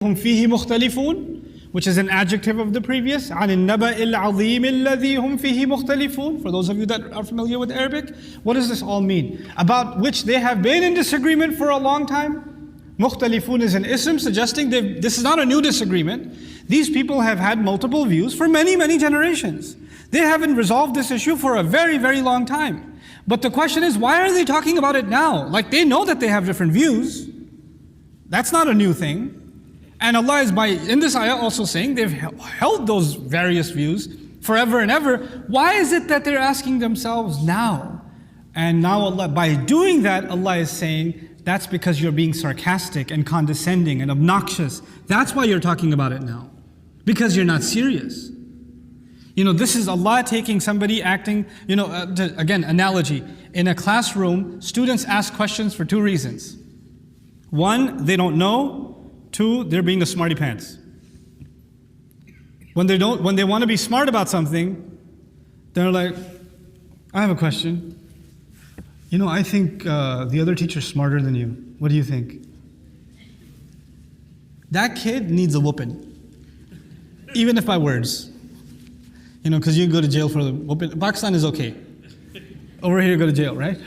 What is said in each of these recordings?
هم فيه مختلفون, which is an adjective of the previous. عن النبأ العظيم الذي هم فيه مختلفون. For those of you that are familiar with Arabic, what does this all mean? About which they have been in disagreement for a long time. مختلفون is an ism suggesting this is not a new disagreement. These people have had multiple views for many, many generations. They haven't resolved this issue for a very, very long time. But the question is, why are they talking about it now? Like they know that they have different views. That's not a new thing. And Allah is in this ayah also saying they've held those various views forever and ever. Why is it that they're asking themselves now? And now Allah, by doing that, Allah is saying, that's because you're being sarcastic and condescending and obnoxious. That's why you're talking about it now. Because you're not serious. This is Allah taking somebody acting, again, analogy. In a classroom, students ask questions for two reasons. One, they don't know. Two, they're being a smarty pants. When they want to be smart about something, they're like, I have a question. I think the other teacher's smarter than you. What do you think? That kid needs a whooping. Even if by words. Because you go to jail for the whooping. Pakistan is okay. Over here you go to jail, right?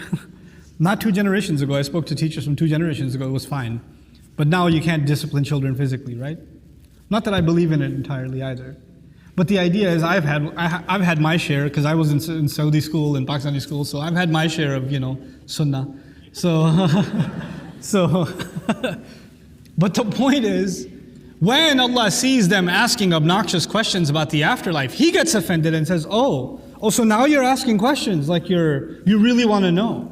Not 2 generations ago, I spoke to teachers from 2 generations ago, it was fine. But now you can't discipline children physically, right? Not that I believe in it entirely either. But the idea is I've had my share, because I was in Saudi school and Pakistani school, so I've had my share of, sunnah. But the point is, when Allah sees them asking obnoxious questions about the afterlife, He gets offended and says, oh, so now you're asking questions like you really want to know.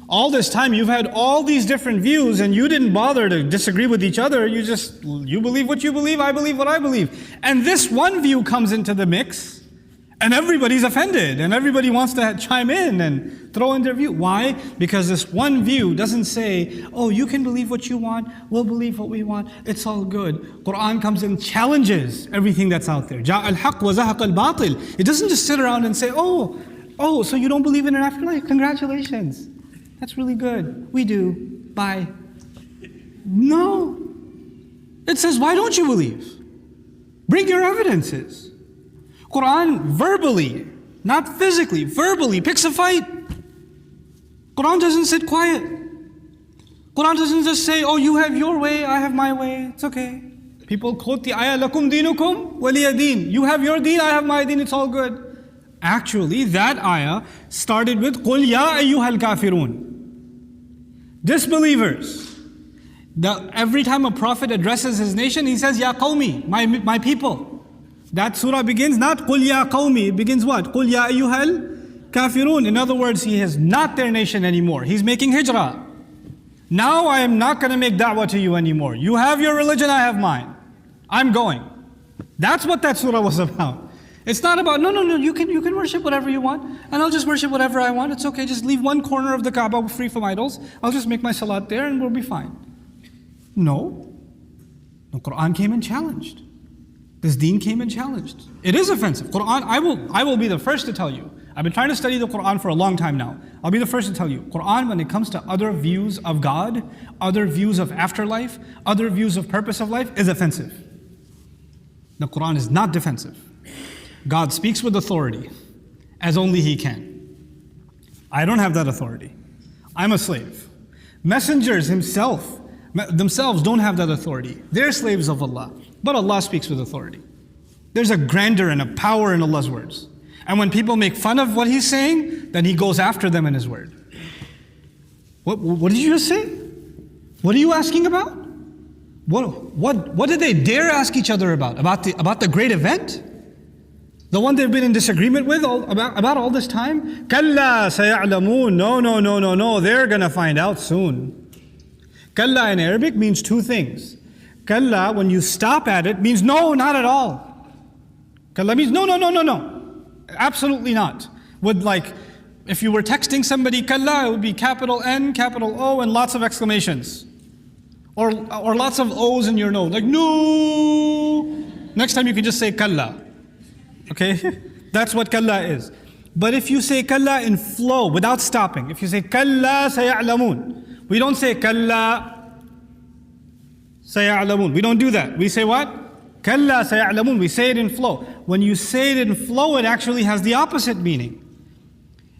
All this time you've had all these different views and you didn't bother to disagree with each other. You believe what you believe, I believe what I believe. And this one view comes into the mix and everybody's offended and everybody wants to chime in and throw in their view. Why? Because this one view doesn't say, oh, you can believe what you want, we'll believe what we want, it's all good. Quran comes and challenges everything that's out there. جاء الحق وزهق الباطل. It doesn't just sit around and say, oh, so you don't believe in an afterlife? Congratulations. That's really good. We do. Bye. No. It says, why don't you believe? Bring your evidences. Quran verbally, not physically, verbally picks a fight. Quran doesn't sit quiet. Quran doesn't just say, oh, you have your way, I have my way. It's okay. People quote the ayah, lakum dinukum waliya deen. You have your deen, I have my deen, it's all good. Actually, that ayah started with قُلْ يَا أَيُّهَا الْكَافِرُونَ. Disbelievers. Every time a prophet addresses his nation, he says, Ya qawmi, my people. That surah begins not قُلْ يَا قَوْمِ, it begins what? قُلْ يَا أَيُّهَا الْكَافِرُونَ. In other words, he is not their nation anymore. He's making hijrah. Now I am not going to make da'wah to you anymore. You have your religion, I have mine. I'm going. That's what that surah was about. It's not about, no, you can worship whatever you want, and I'll just worship whatever I want. It's okay, just leave one corner of the Kaaba free from idols. I'll just make my salat there and we'll be fine. No. The Quran came and challenged. This deen came and challenged. It is offensive. Quran, I will be the first to tell you. I've been trying to study the Quran for a long time now. I'll be the first to tell you. Quran, when it comes to other views of God, other views of afterlife, other views of purpose of life, is offensive. The Quran is not defensive. God speaks with authority, as only He can. I don't have that authority. I'm a slave. Messengers themselves don't have that authority. They're slaves of Allah. But Allah speaks with authority. There's a grandeur and a power in Allah's words. And when people make fun of what He's saying, then He goes after them in His word. What did you just say? What are you asking about? What did they dare ask each other about? About the great event? The one they've been in disagreement with about all this time? Kalla saya'lamun. No. They're going to find out soon. Kalla in Arabic means 2 things. Kalla, when you stop at it, means no, not at all. Kalla means no. Absolutely not. If you were texting somebody, kalla, it would be capital N, capital O, and lots of exclamations. Or lots of O's in your no. Like, no. Next time you can just say kalla. Okay? That's what kalla is. But if you say kalla in flow, without stopping, if you say kalla saya'lamun, we don't say kalla سَيَعْلَمُونَ. We don't do that. We say what? كَلَّا سَيَعْلَمُونَ. We say it in flow. When you say it in flow, it actually has the opposite meaning.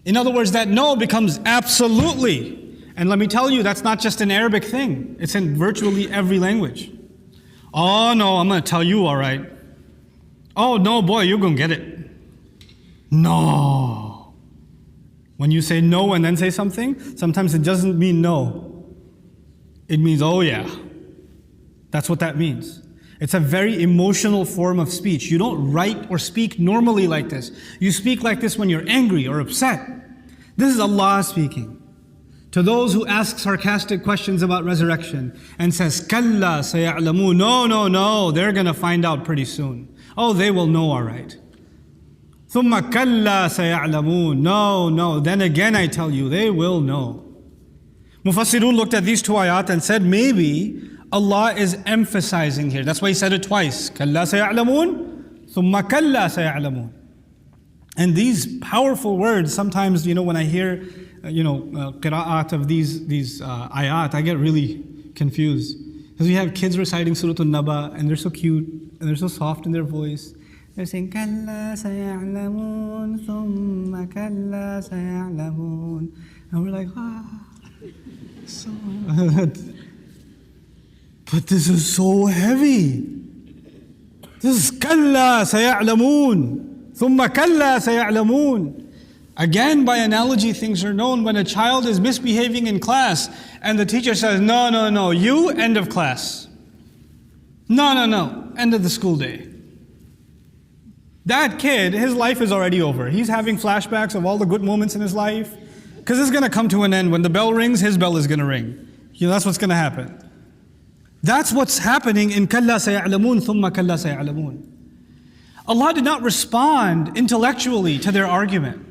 In other words, that no becomes absolutely. And let me tell you, that's not just an Arabic thing. It's in virtually every language. Oh no, I'm going to tell you, all right. Oh no, boy, you're going to get it. No. When you say no and then say something, sometimes it doesn't mean no. It means, oh yeah. That's what that means. It's a very emotional form of speech. You don't write or speak normally like this. You speak like this when you're angry or upset. This is Allah speaking. To those who ask sarcastic questions about resurrection and says, Kalla saya'lamun. No, they're going to find out pretty soon. Oh, they will know all right. Thumma kalla saya'lamun. No, then again I tell you, they will know. Mufassirun looked at these two ayat and said, maybe Allah is emphasizing here. That's why He said it twice. Kalla saya'lamun. Thumma kalla saya'lamun. And these powerful words, sometimes, when I hear qira'at of these ayat, I get really confused. Because we have kids reciting Surah An-Naba, and they're so cute, and they're so soft in their voice. They're saying, Kalla saya'lamun, thumma kalla saya'lamun. And we're like, so... But this is so heavy. This is Kalla saya'lamun, thumma kalla saya'lamun. Again, by analogy, things are known. When a child is misbehaving in class and the teacher says, no, you, end of class. No, end of the school day. That kid, his life is already over. He's having flashbacks of all the good moments in his life. Because it's going to come to an end. When the bell rings, his bell is going to ring. That's what's going to happen. That's what's happening in Kalla saya'lamun, thumma kalla saya'lamun. Allah did not respond intellectually to their argument.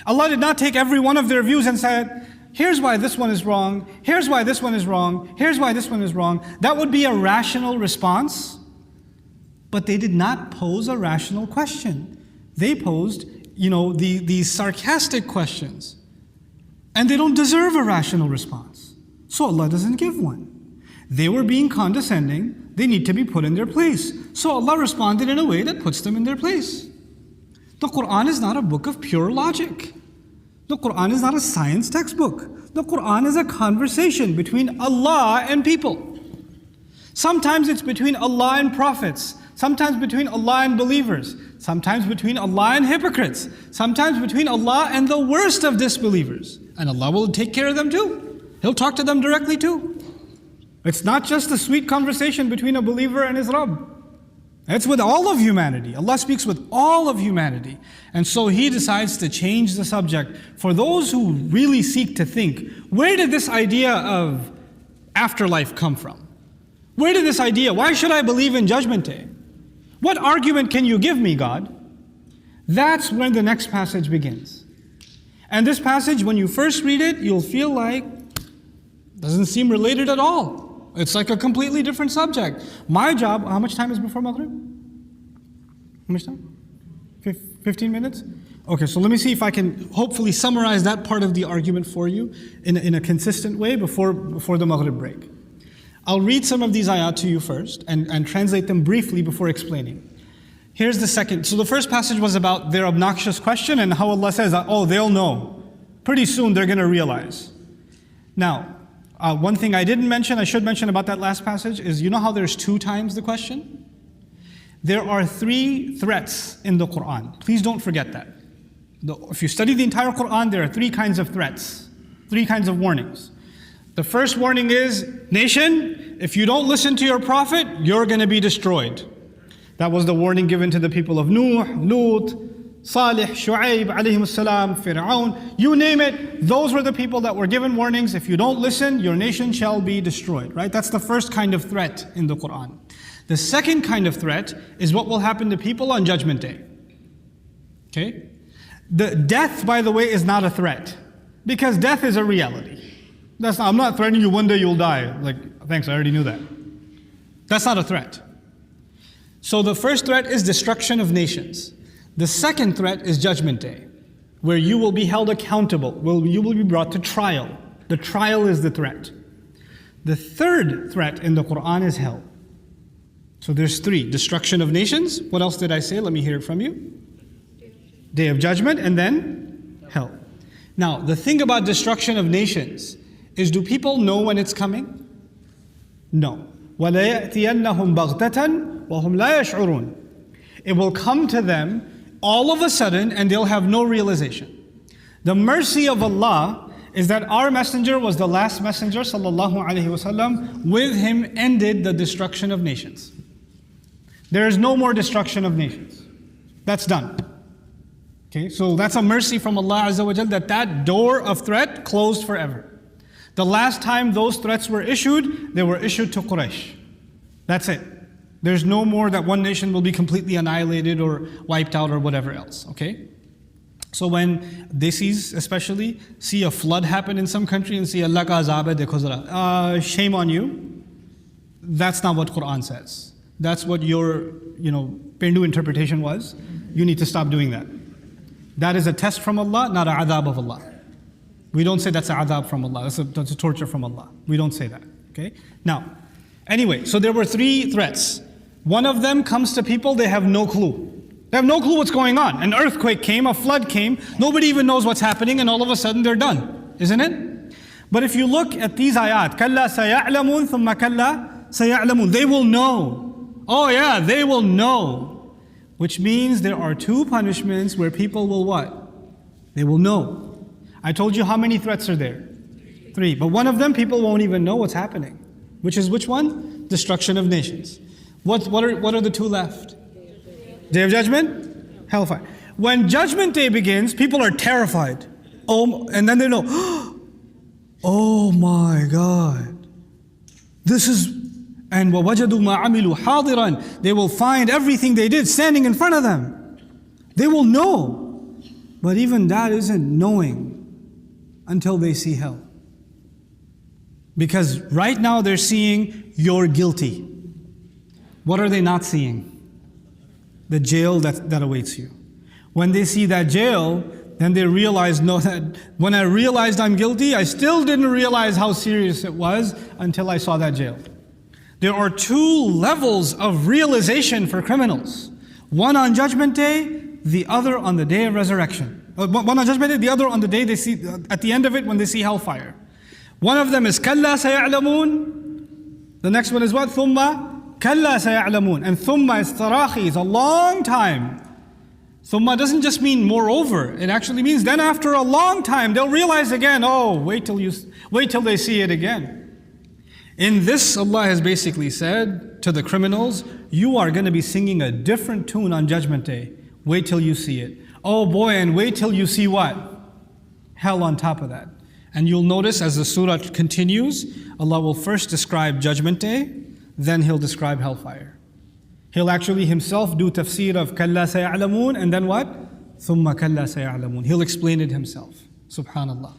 Allah did not take every one of their views and said, here's why this one is wrong, here's why this one is wrong, here's why this one is wrong. That would be a rational response. But they did not pose a rational question. They posed, these sarcastic questions. And they don't deserve a rational response. So Allah doesn't give one. They were being condescending. They need to be put in their place. So Allah responded in a way that puts them in their place. The Quran is not a book of pure logic. The Quran is not a science textbook. The Quran is a conversation between Allah and people. Sometimes it's between Allah and prophets. Sometimes between Allah and believers. Sometimes between Allah and hypocrites. Sometimes between Allah and the worst of disbelievers. And Allah will take care of them too. He'll talk to them directly too. It's not just a sweet conversation between a believer and his Rabb. It's with all of humanity. Allah speaks with all of humanity. And so He decides to change the subject. For those who really seek to think, where did this idea of afterlife come from? Where did this idea, why should I believe in Judgment Day? What argument can you give me, God? That's when the next passage begins. And this passage, when you first read it, you'll feel like it doesn't seem related at all. It's like a completely different subject. My job, how much time is before Maghrib? How much time? 15 minutes? Okay, so let me see if I can hopefully summarize that part of the argument for you in a consistent way before the Maghrib break. I'll read some of these ayat to you first and translate them briefly before explaining. Here's the second. So the first passage was about their obnoxious question and how Allah says, they'll know. Pretty soon they're going to realize. Now, one thing I didn't mention, I should mention about that last passage is, how there's 2 times the question? There are 3 threats in the Quran. Please don't forget that. If you study the entire Quran, there are 3 kinds of threats, 3 kinds of warnings. The first warning is, nation, if you don't listen to your prophet, you're going to be destroyed. That was the warning given to the people of Nuh, Lut, Salih, Shu'aib, alayhim salam, Fir'aun, you name it, those were the people that were given warnings. If you don't listen, your nation shall be destroyed, right? That's the first kind of threat in the Quran. The second kind of threat is what will happen to people on Judgment Day. Okay? The death, by the way, is not a threat. Because death is a reality. I'm not threatening you one day you'll die. Like, thanks, I already knew that. That's not a threat. So the first threat is destruction of nations. The second threat is Judgment Day, where you will be held accountable, you will be brought to trial. The trial is the threat. The third threat in the Quran is hell. So there's three. Destruction of nations. What else did I say? Let me hear it from you. Day of Judgment, and then hell. Now, the thing about destruction of nations is, do people know when it's coming? No. وَلَيَأْتِيَنَّهُمْ بَغْتَةً وَهُمْ لَا يَشْعُرُونَ. It will come to them all of a sudden and they'll have no realization. The mercy of Allah is that our messenger was the last messenger, sallallahu alaihi wasallam. With him ended the destruction of nations. There is no more destruction of nations. That's done. Okay, so that's a mercy from Allah Azza wa Jal, that door of threat closed forever. The last time those threats were issued, they were issued to Quraysh. That's it. There's no more that one nation will be completely annihilated or wiped out or whatever else, okay? So when Desis especially see a flood happen in some country and see Allah ka azab hai dekho zara, shame on you. That's not what Quran says. That's what your, Pendu interpretation was. You need to stop doing that. That is a test from Allah, not an adab of Allah. We don't say that's an adab from Allah. That's a torture from Allah. We don't say that, okay? Now, anyway, so there were three threats. One of them comes to people, they have no clue. They have no clue what's going on. An earthquake came, a flood came, nobody even knows what's happening, and all of a sudden they're done, isn't it? But if you look at these ayat, كَلَّا سَيَعْلَمُونَ ثُمَّ كَلَّا سَيَعْلَمُونَ, they will know. Oh yeah, they will know. Which means there are two punishments where people will what? They will know. I told you how many threats are there? Three. But one of them, people won't even know what's happening. Which is which one? Destruction of nations. What are the two left? Day of Judgment? Hellfire. When Judgment Day begins, people are terrified. Oh, and then they know, oh my God. This is, and وَوَجَدُوا مَا عَمِلُوا حَاضِرًا. They will find everything they did standing in front of them. They will know. But even that isn't knowing until they see hell. Because right now they're seeing you're guilty. What are they not seeing? The jail that awaits you. When they see that jail, then they realize, no, that when I realized I'm guilty, I still didn't realize how serious it was until I saw that jail. There are two levels of realization for criminals. One on Judgment Day, the other on the day of resurrection. One on Judgment Day, the other on the day they see, at the end of it when they see hellfire. One of them is كَلَّا سَيَعْلَمُونَ. The next one is what? ثُمَّ كَلَّا سَيَعْلَمُونَ. And ثُمَّ is tarahi, is a long time. Thumma doesn't just mean moreover. It actually means then after a long time, they'll realize again, oh, wait till they see it again. In this, Allah has basically said to the criminals, you are going to be singing a different tune on Judgment Day. Wait till you see it. Oh boy, and wait till you see what? Hell on top of that. And you'll notice as the surah continues, Allah will first describe Judgment Day, then He'll describe hellfire. He'll actually Himself do tafsir of كَلَّا سَيَعْلَمُونَ, and then what? ثُمَّ كَلَّا سَيَعْلَمُونَ. He'll explain it Himself. Subhanallah.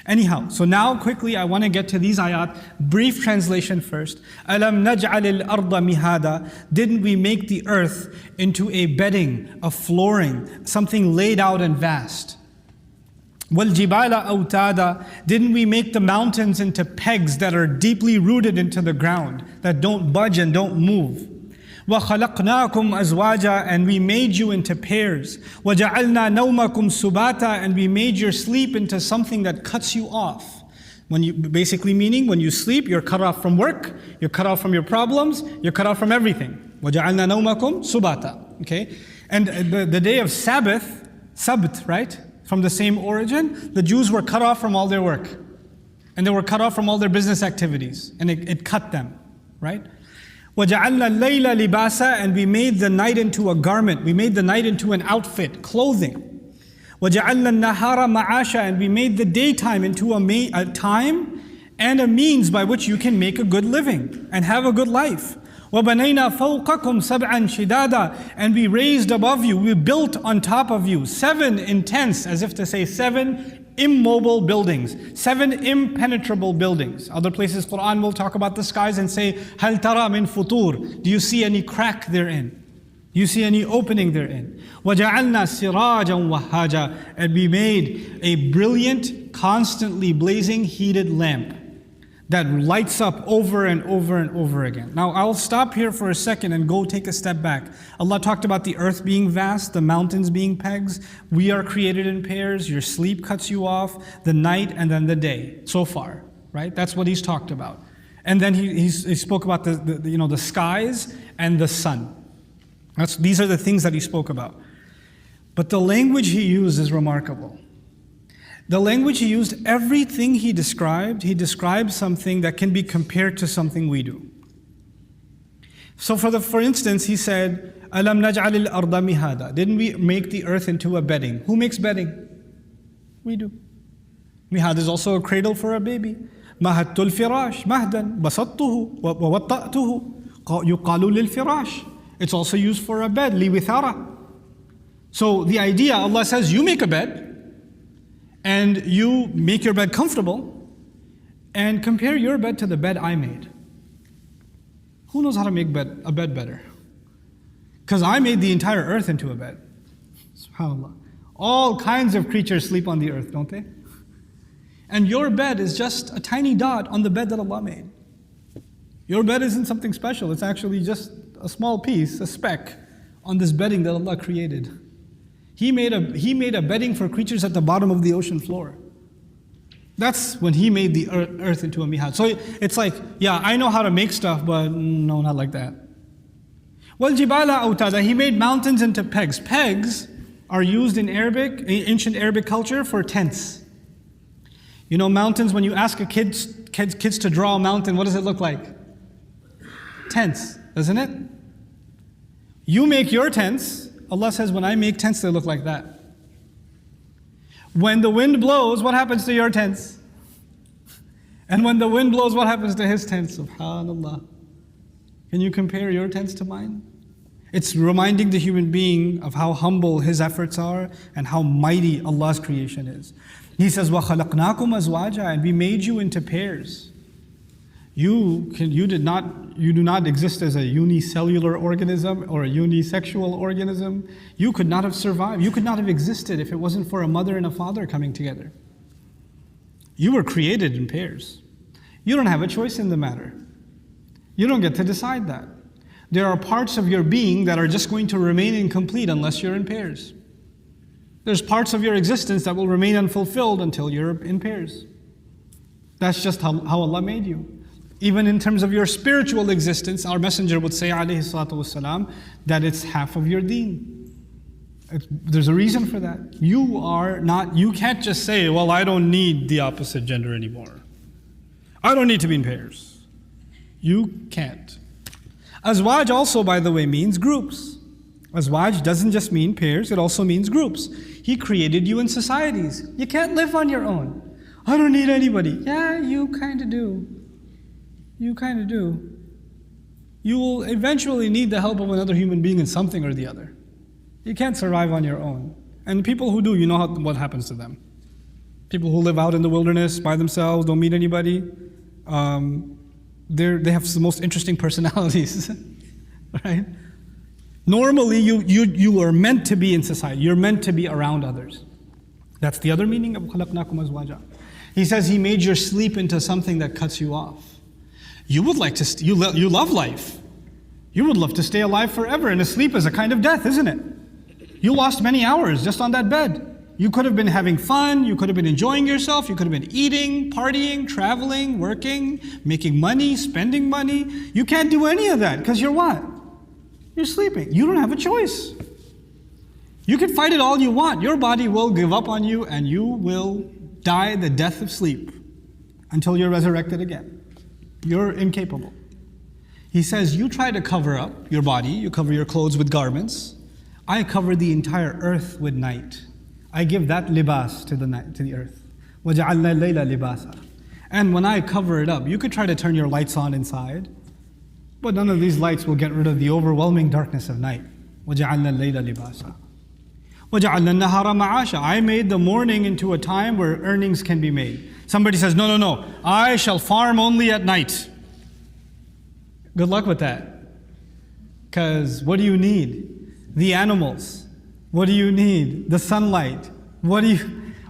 Anyhow, so now quickly I want to get to these ayat. Brief translation first. أَلَمْ نَجْعَلِ الْأَرْضَ مِهَادًا. Didn't we make the earth into a bedding, a flooring, something laid out and vast? وَالْجِبَالَ أَوْتَادًا. Didn't we make the mountains into pegs that are deeply rooted into the ground, that don't budge and don't move? وَخَلَقْنَاكُمْ أَزْوَاجًا. And we made you into pairs. وَجَعَلْنَا نَوْمَكُمْ سُبَاتًا. And we made your sleep into something that cuts you off. Basically meaning when you sleep, you're cut off from work, you're cut off from your problems, you're cut off from everything. وَجَعَلْنَا نَوْمَكُمْ سُبَاتًا. Okay? And the day of Sabbath, Sabt, right? From the same origin, the Jews were cut off from all their work. And they were cut off from all their business activities. And it cut them, right? وَجَعَلْنَا اللَّيْلَ لِبَاسًا. And we made the night into a garment. We made the night into an outfit, clothing. وَجَعَلْنَا النَّهَارَ مَعَاشًا. And we made the daytime into a time and a means by which you can make a good living and have a good life. وَبَنَيْنَا فَوْقَكُمْ سَبْعًا شِدَادًا. And we raised above you, we built on top of you 7 intense, as if to say 7 immobile buildings, 7 impenetrable buildings. Other places Quran will talk about the skies and say, هَلْ تَرَى مِن فُطُورٍ. Do you see any crack therein? Do you see any opening therein? وَجَعَلْنَا سِرَاجًا وَهَّاجًا. And we made a brilliant, constantly blazing, heated lamp. that lights up over and over and over again. Now I'll stop here for a second and go take a step back. Allah talked about the earth being vast, the mountains being pegs. We are created in pairs. Your sleep cuts you off, the night and then the day, so far, right? That's what He's talked about. And then he spoke about the skies and the sun. These are the things that He spoke about. But the language He used is remarkable. The language He used, everything He described something that can be compared to something we do. So for instance, He said, Alam naj'al al-arda mihada. Didn't we make the earth into a bedding? Who makes bedding? We do. Mihad is also a cradle for a baby. Mahattu al-firash mahdan basattuhu wa watta'tuhu yuqalu lil-firash. It's also used for a bed, liwithara. So the idea, Allah says, you make a bed, and you make your bed comfortable, and compare your bed to the bed I made. Who knows how to make a bed better? Because I made the entire earth into a bed. SubhanAllah. All kinds of creatures sleep on the earth, don't they? And your bed is just a tiny dot on the bed that Allah made. Your bed isn't something special. It's actually just a small piece, a speck, on this bedding that Allah created. He made a bedding for creatures at the bottom of the ocean floor. That's when He made the earth into a mihad. So it's like, yeah, I know how to make stuff, but no, not like that. Wal jibala awtada. He made mountains into pegs. Pegs are used in ancient Arabic culture for tents. You know, mountains, when you ask a kids to draw a mountain, what does it look like? Tents, doesn't it? You make your tents. Allah says, when I make tents, they look like that. When the wind blows, what happens to your tents? And when the wind blows, what happens to His tents? SubhanAllah. Can you compare your tents to mine? It's reminding the human being of how humble his efforts are and how mighty Allah's creation is. He says, وَخَلَقْنَاكُمْ أَزْوَاجًا. And we made you into pairs. You do not exist as a unicellular organism or a unisexual organism. You could not have survived. You could not have existed if it wasn't for a mother and a father coming together. You were created in pairs. You don't have a choice in the matter. You don't get to decide that. There are parts of your being that are just going to remain incomplete unless you're in pairs. There's parts of your existence that will remain unfulfilled until you're in pairs. That's just how Allah made you. Even in terms of your spiritual existence, our messenger would say, alayhi salatu wasalam, that it's half of your deen. There's a reason for that. You can't just say, well, I don't need the opposite gender anymore. I don't need to be in pairs. You can't. Azwaj also, by the way, means groups. Azwaj doesn't just mean pairs, it also means groups. He created you in societies. You can't live on your own. I don't need anybody. Yeah, you kind of do. You kind of do. You will eventually need the help of another human being in something or the other. You can't survive on your own. And people who do, you know what happens to them. People who live out in the wilderness by themselves, don't meet anybody, they have the most interesting personalities, right? Normally, you are meant to be in society. You're meant to be around others. That's the other meaning of خَلَقْنَاكُمْ أَزْوَاجًا. He says He made your sleep into something that cuts you off. You would like to, you love life. You would love to stay alive forever, and a sleep is a kind of death, isn't it? You lost many hours just on that bed. You could have been having fun, you could have been enjoying yourself, you could have been eating, partying, traveling, working, making money, spending money. You can't do any of that because you're what? You're sleeping. You don't have a choice. You can fight it all you want. Your body will give up on you and you will die the death of sleep until you're resurrected again. You're incapable. He says, you try to cover up your body, you cover your clothes with garments. I cover the entire earth with night. I give that libas to the night, to the earth. وَجَعَلْنَا اللَّيْلَ لِبَاسًا. And when I cover it up, you could try to turn your lights on inside, but none of these lights will get rid of the overwhelming darkness of night. وَجَعَلْنَا اللَّيْلَ لِبَاسًا. وَجَعَلْنَا النَّهَارَ مَعَاشًا. I made the morning into a time where earnings can be made. Somebody says, no, I shall farm only at night. Good luck with that. Because what do you need? The animals. What do you need? The sunlight.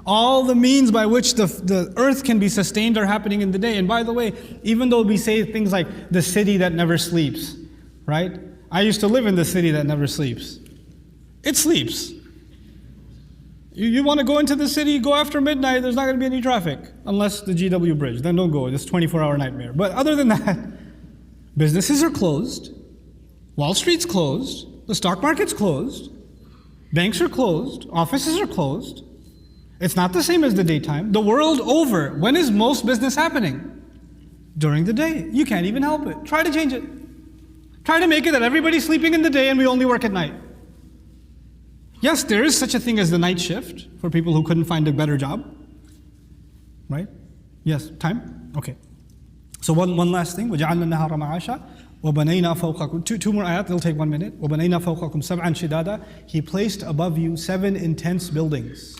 All the means by which the earth can be sustained are happening in the day. And by the way, even though we say things like the city that never sleeps, right? I used to live in the city that never sleeps. It sleeps. You want to go into the city, go after midnight, there's not going to be any traffic. Unless the GW bridge, then don't go, it's a 24-hour nightmare. But other than that, businesses are closed, Wall Street's closed, the stock market's closed, banks are closed, offices are closed. It's not the same as the daytime. The world over, when is most business happening? During the day. You can't even help it. Try to change it. Try to make it that everybody's sleeping in the day and we only work at night. Yes, there is such a thing as the night shift for people who couldn't find a better job. Right? Yes, time? Okay. So one last thing. وَجَعَلْنَا النَّهَارَ مَعَاشًا وَبَنَيْنَا فَوْقَكُمْ Two more ayat, they'll take 1 minute. وَبَنَيْنَا فَوْقَكُمْ سَبْعًا شِدَادًا He placed above you 7 intense buildings.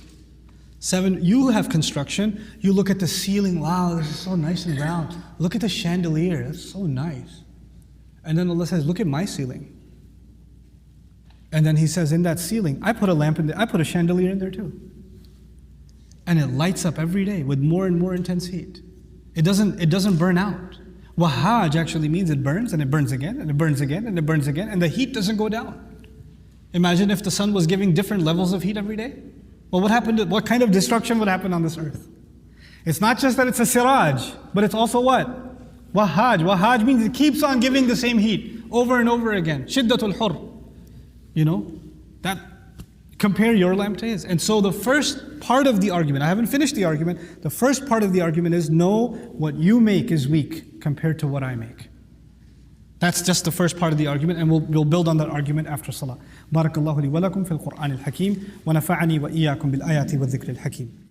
7, you have construction, you look at the ceiling, wow, this is so nice and round. Look at the chandelier, that's so nice. And then Allah says, look at my ceiling. And then He says, in that ceiling, I put a lamp in there, I put a chandelier in there too. And it lights up every day with more and more intense heat. It doesn't burn out. Wahaj actually means it burns and it burns again and it burns again and it burns again and the heat doesn't go down. Imagine if the sun was giving different levels of heat every day. Well, what kind of destruction would happen on this earth? It's not just that it's a siraj, but it's also what? Wahaj. Wahaj means it keeps on giving the same heat over and over again. Shiddatul hur. You know, that compare your lamp to his. And so the first part of the argument, I haven't finished the argument, the first part of the argument is know what you make is weak compared to what I make. That's just the first part of the argument, and we'll build on that argument after salah. Barakallahu li wa lakum fil Qur'an al-Hakim wa nafa'ani wa iyyakum bil ayati wa dhikr al-Hakim.